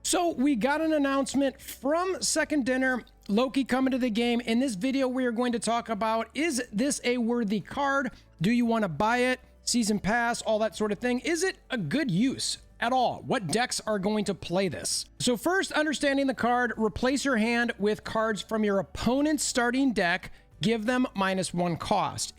So we got an announcement from Second Dinner, Loki coming to the game. In this video, we are going to talk about, is this a worthy card? Do you want to buy it? Season pass, all that sort of thing. Is it a good use at all? What decks are going to play this? So first, understanding the card, replace your hand with cards from your opponent's starting deck. Give them -1 cost.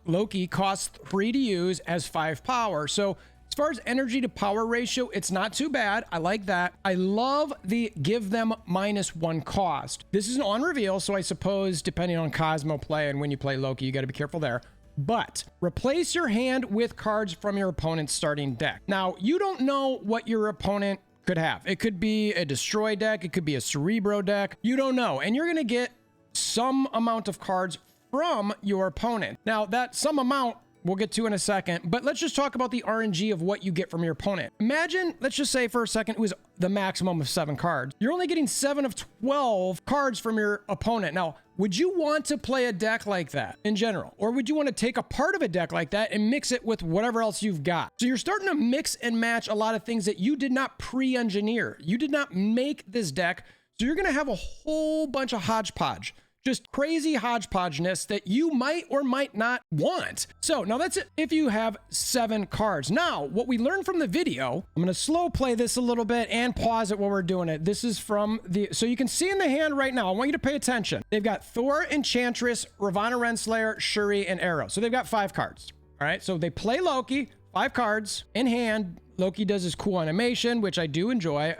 Loki costs 3 to use as 5 power. So as far as energy to power ratio, it's not too bad. I like that. I love the give them -1 cost. This is an on reveal, so I suppose depending on Cosmo play and when you play Loki, you got to be careful there. But replace your hand with cards from your opponent's starting deck. Now, you don't know what your opponent could have. It could be a destroy deck. It could be a Cerebro deck. You don't know. And you're going to get some amount of cards from your opponent. Now, that some amount we'll get to in a second, but let's just talk about the RNG of what you get from your opponent. Imagine, let's just say for a second, it was the maximum of 7 cards. You're only getting 7 of 12 cards from your opponent. Now, would you want to play a deck like that in general? Or would you want to take a part of a deck like that and mix it with whatever else you've got? So you're starting to mix and match a lot of things that you did not pre-engineer. You did not make this deck. So you're going to have a whole bunch of hodgepodge. Just crazy hodgepodgeness that you might or might not want. So now that's it if you have 7 cards. Now, what we learned from the video, I'm going to slow play this a little bit and pause it while we're doing it. This is from the, so you can see in the hand right now, I want you to pay attention. They've got Thor, Enchantress, Ravonna Renslayer, Shuri, and Arrow. So they've got 5 cards. All right. So they play Loki, 5 cards in hand. Loki does his cool animation, which I do enjoy.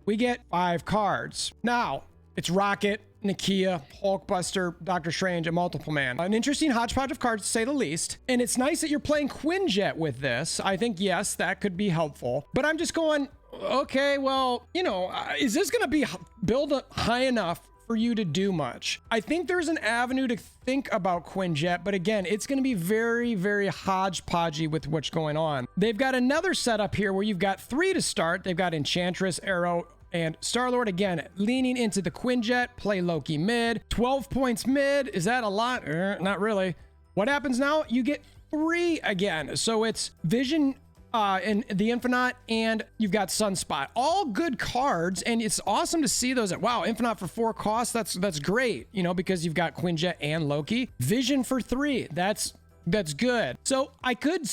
We get 5 cards. Now, it's Rocket, Nakia, Hulkbuster, Doctor Strange, and Multiple Man. An interesting hodgepodge of cards, to say the least. And it's nice that you're playing Quinjet with this. I think, yes, that could be helpful. But I'm just going, okay, well, you know, is this going to be build high enough for you to do much? I think there's an avenue to think about Quinjet, but again, it's going to be very, very hodgepodgey with what's going on. They've got another setup here where you've got 3 to start. They've got Enchantress, Arrow, and Star-Lord, again, leaning into the Quinjet, play Loki mid. 12 points mid. Is that a lot? Not really. What happens now? You get 3 again. So it's Vision and the Infinite, and you've got Sunspot. All good cards, and it's awesome to see those. Wow, Infinite for 4 costs. That's great, you know, because you've got Quinjet and Loki. Vision for 3. That's good. So I could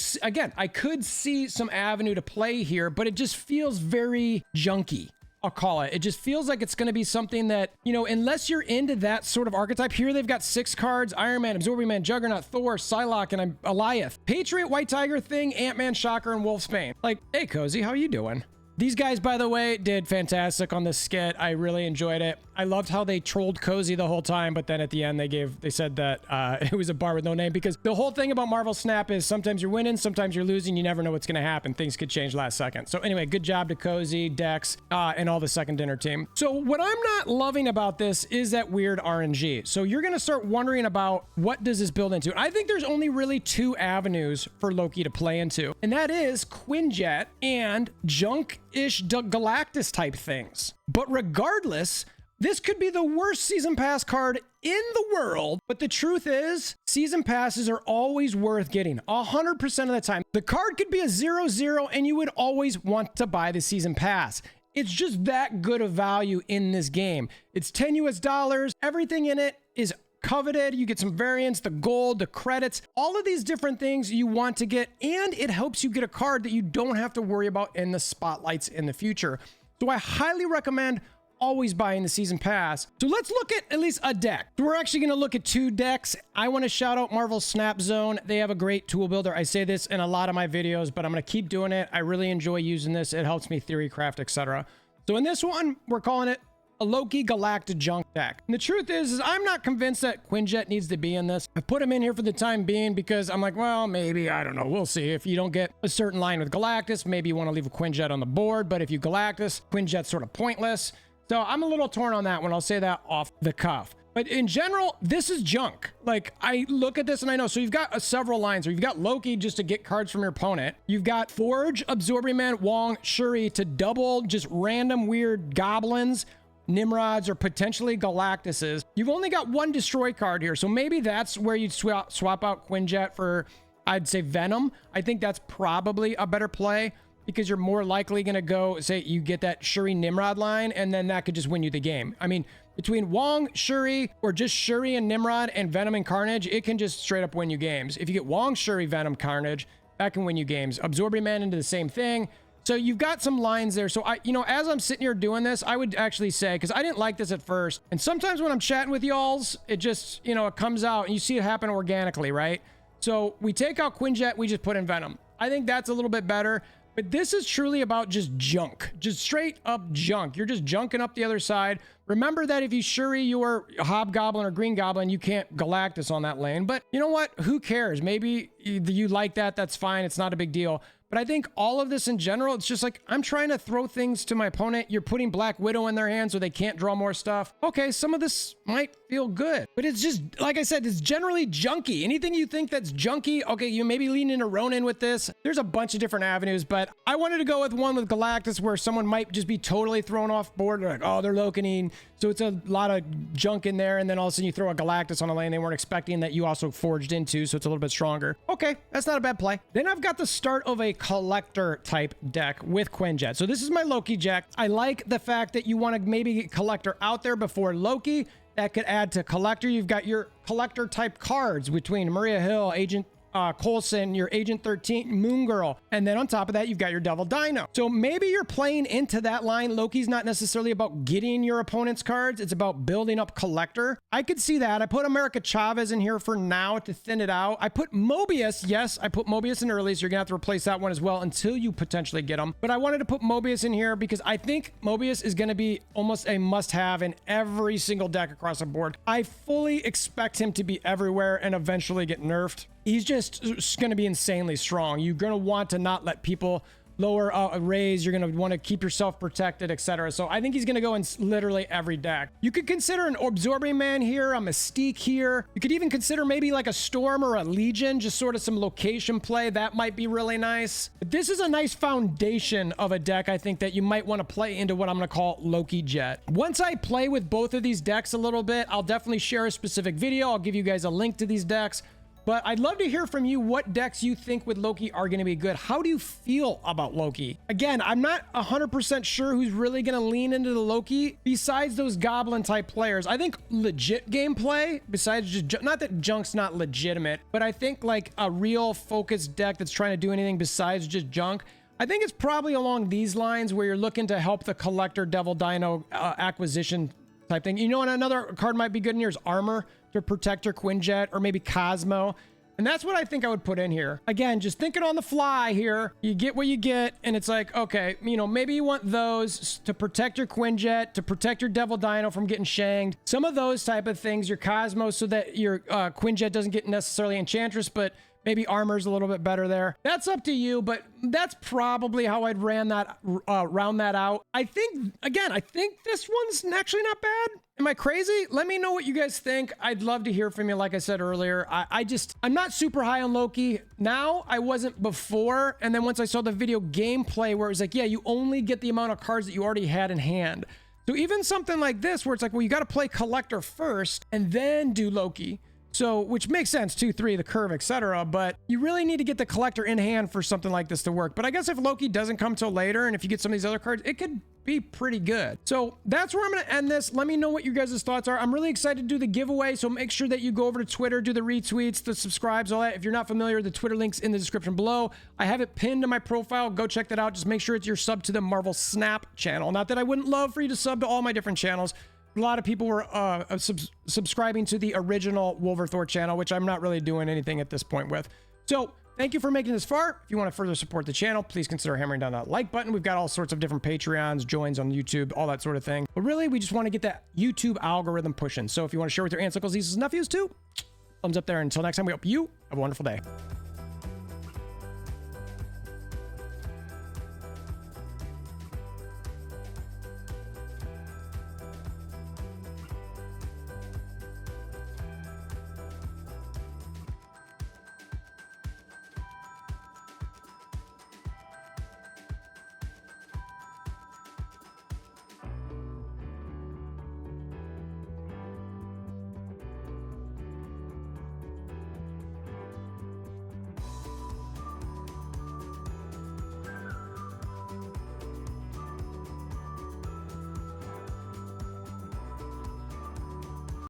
see some avenue to play here, but it just feels very junky. I'll call it. It just feels like it's going to be something that, you know, unless you're into that sort of archetype. Here they've got 6 cards: Iron Man, Absorbing Man, Juggernaut, Thor, Psylocke, and Goliath. Patriot, White Tiger, Thing, Ant-Man, Shocker, and Wolfsbane. Like, hey, Cozy, how you doing? These guys, by the way, did fantastic on this skit. I really enjoyed it. I loved how they trolled Cozy the whole time, but then at the end they said that it was a bar with no name, because the whole thing about Marvel Snap is sometimes you're winning, sometimes you're losing. You never know what's going to happen. Things could change last second. So anyway, good job to Cozy, Dex, and all the Second Dinner team. So what I'm not loving about this is that weird RNG. So you're going to start wondering about, what does this build into? I think there's only really 2 avenues for Loki to play into, and that is Quinjet and Junk-ish Galactus type things. But regardless, this could be the worst season pass card in the world, but the truth is, season passes are always worth getting 100% of the time. The card could be a 0/0 and you would always want to buy the season pass. It's just that good of value in this game. It's $10 US. Everything in it is coveted. You get some variants, the gold, the credits, all of these different things you want to get, and it helps you get a card that you don't have to worry about in the spotlights in the future. So I highly recommend always buying the season pass. So let's look at least a deck. So we're actually going to look at 2 decks. I want to shout out Marvel Snap Zone. They have a great tool builder. I say this in a lot of my videos, but I'm going to keep doing it. I really enjoy using this. It helps me theory craft, etc. So in this one, we're calling it a Loki Galactic Junk deck. And the truth is I'm not convinced that Quinjet needs to be in this. I put him in here for the time being because I'm like, well, maybe, I don't know. We'll see. If you don't get a certain line with Galactus, maybe you want to leave a Quinjet on the board. But if you Galactus, Quinjet's sort of pointless. So I'm a little torn on that one. I'll say that off the cuff. But in general, this is junk. Like, I look at this and I know. So you've got several lines where you've got Loki just to get cards from your opponent. You've got Forge, Absorbing Man, Wong, Shuri to double just random weird goblins, Nimrods, or potentially Galactuses. You've only got 1 destroy card here. So maybe that's where you'd swap out Quinjet for, I'd say, Venom. I think that's probably a better play. because you're more likely going to go, say you get that Shuri Nimrod line, and then that could just win you the game. I mean, between Wong, Shuri, or just Shuri and Nimrod and Venom and Carnage, it can just straight up win you games. If you get Wong, Shuri, Venom, Carnage, that can win you games. Absorbing Man into the same thing. So you've got some lines there. So as I'm sitting here doing this, I would actually say, because I didn't like this at first, and sometimes when I'm chatting with y'alls, it just, it comes out and you see it happen organically, right? So we take out Quinjet, we just put in Venom. I think that's a little bit better. But this is truly about just junk, just straight up junk. You're just junking up the other side. Remember that if you Shuri your Hobgoblin or Green Goblin, you can't Galactus on that lane. But you know what? Who cares? Maybe you like that. That's fine. It's not a big deal. But I think all of this in general, it's just like, I'm trying to throw things to my opponent. You're putting Black Widow in their hands so they can't draw more stuff. Okay, some of this might feel good, but it's just, like I said, it's generally junky. Anything you think that's junky, okay, you maybe lean into Ronin with this. There's a bunch of different avenues, but I wanted to go with one with Galactus where someone might just be totally thrown off board. They're like, oh, they're Lokining. So it's a lot of junk in there. And then all of a sudden you throw a Galactus on a lane they weren't expecting that you also forged into. So it's a little bit stronger. Okay, that's not a bad play. Then I've got the start of a Collector type deck with Quinjet. So this is my Loki Jet. I like the fact that you want to maybe get Collector out there before Loki. That could add to Collector. You've got your Collector type cards between Maria Hill, Agent Coulson, your Agent 13, Moon Girl, and then on top of that you've got your Devil Dino. So maybe you're playing into that line. Loki's not necessarily about getting your opponent's cards, it's about building up Collector. I could see that. I put America Chavez in here for now to thin it out. I put Mobius. Yes, I put Mobius in early, so you're gonna have to replace that one as well until you potentially get him. But I wanted to put Mobius in here because I think Mobius is gonna be almost a must-have in every single deck across the board. I fully expect him to be everywhere and eventually get nerfed. He's just going to be insanely strong. You're going to want to not let people lower raise. You're going to want to keep yourself protected, etc. So I think he's going to go in literally every deck. You could consider an Absorbing Man here, a Mystique here. You could even consider maybe like a Storm or a Legion, just sort of some location play. That might be really nice. But this is a nice foundation of a deck, I think, that you might want to play into what I'm going to call Loki Jet. Once I play with both of these decks a little bit, I'll definitely share a specific video. I'll give you guys a link to these decks. But I'd love to hear from you what decks you think with Loki are going to be good. How do you feel about Loki? Again, I'm not 100% sure who's really going to lean into the Loki besides those Goblin type players. I think legit gameplay, besides just, not that Junk's not legitimate, but I think like a real focused deck that's trying to do anything besides just Junk, I think it's probably along these lines where you're looking to help the Collector Devil Dino acquisition type thing. You know, and another card might be good in here is Armor to protect your Quinjet, or maybe Cosmo. And that's what I think I would put in here. Again, just thinking on the fly here. You get what you get, and it's like, okay, maybe you want those to protect your Quinjet, to protect your Devil Dino from getting shanged. Some of those type of things, your Cosmo, so that your Quinjet doesn't get necessarily Enchantress, but maybe Armor's a little bit better there. That's up to you, but that's probably how I'd round that out. I think this one's actually not bad. Am I crazy? Let me know what you guys think. I'd love to hear from you. Like I said earlier, I'm not super high on Loki now. I wasn't before. And then once I saw the video gameplay where it was like, yeah, you only get the amount of cards that you already had in hand. So even something like this where it's like, well, you got to play Collector first and then do Loki. So, which makes sense, 2-3, the curve, etc. But you really need to get the Collector in hand for something like this to work. But I guess if Loki doesn't come till later, and if you get some of these other cards, it could be pretty good. So that's where I'm going to end this. Let me know what you guys' thoughts are. I'm really excited to do the giveaway. So make sure that you go over to Twitter, do the retweets, the subscribes, all that. If you're not familiar, the Twitter link's in the description below. I have it pinned to my profile. Go check that out. Just make sure it's your sub to the Marvel Snap channel. Not that I wouldn't love for you to sub to all my different channels. A lot of people were subscribing to the original Wolverthor channel, which I'm not really doing anything at this point with. So thank you for making this far. If you want to further support the channel, please consider hammering down that like button. We've got all sorts of different Patreons, joins on YouTube, all that sort of thing. But really, we just want to get that YouTube algorithm pushing. So if you want to share with your aunts, uncles, nieces, and nephews too, thumbs up there. Until next time, we hope you have a wonderful day.